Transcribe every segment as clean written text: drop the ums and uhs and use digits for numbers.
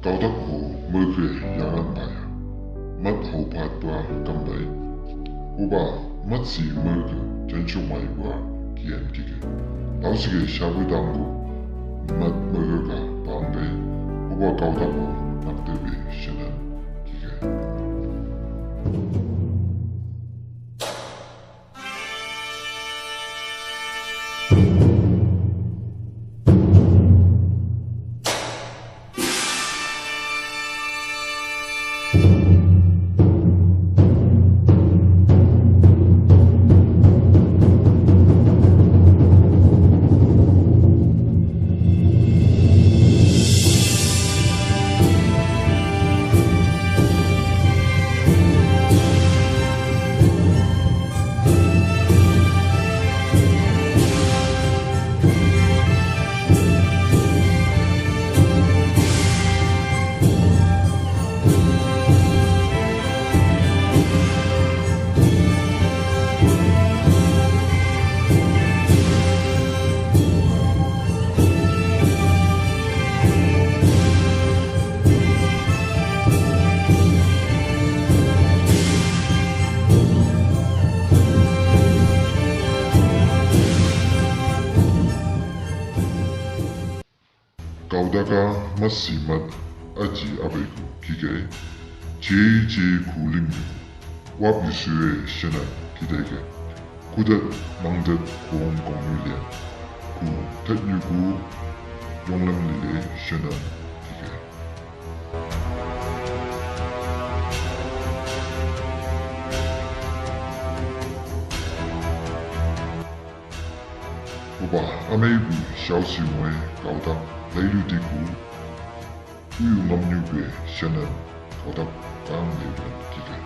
Kaudak ho merke yaran baya. Mat ho patwa kambai. Uba mat si merke janchu mai wa kian kike. Lausige shabu dangu mat merke ka bangbe. Uba kaudak ho naktebe shenan kike. Kaudaka masimat aji abeku kike. Ji kulimyu. Wap yusue shenan kideke. Kudat mangdat kong yulian. Ku tat yuku yonglam lile shenan kike. Uba ameibu xiaoxi mwe kaudak leilu diku. Uyu namnyuge shenan kaudak kang leilan kike.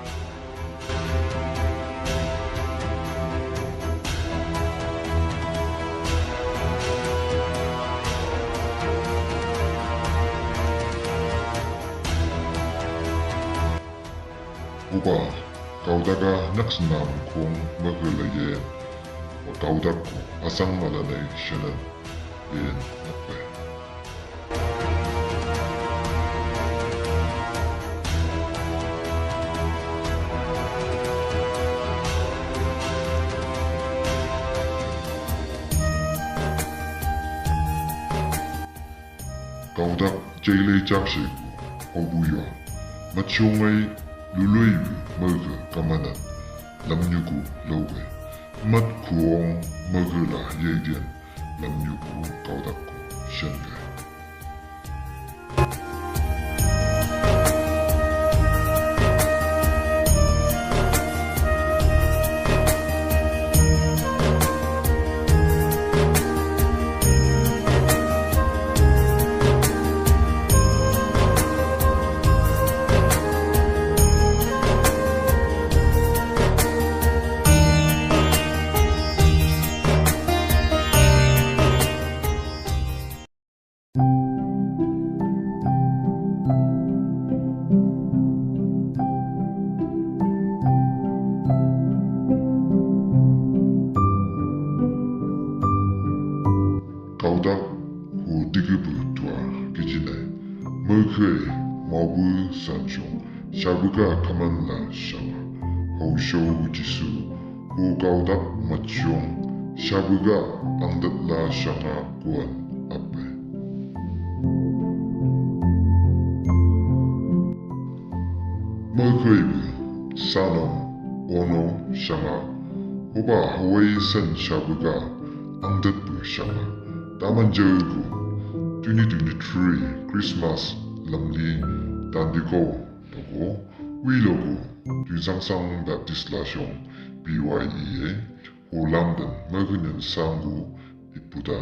Uba kaudaga naksenam kong magalaye. Kaudak ko asang malalay shenan yen akbe. Kaudak jailay jakshiku hobuyo. Machungay luluibu merga kamanan lamnyuku lowe. Mat kuong merga la yedian lamnyuku kaudak ko shenge. Kaudak hu digibu tua kijine. Merke mabu sanchong. Shabuga kaman la shanga. Ho shou jisu. Hu kaudak machong. Shabuga angdat la shanga kuan ape. Merke ibu sano ono shanga. Huba Hawaii san shabuga angdat bu shanga. Taman Jago 2023 Christmas lamli tandiko togo wilogo Yuzangsang Baptist Lashong BYEA ho London Mergunyan Sangu Ipuda.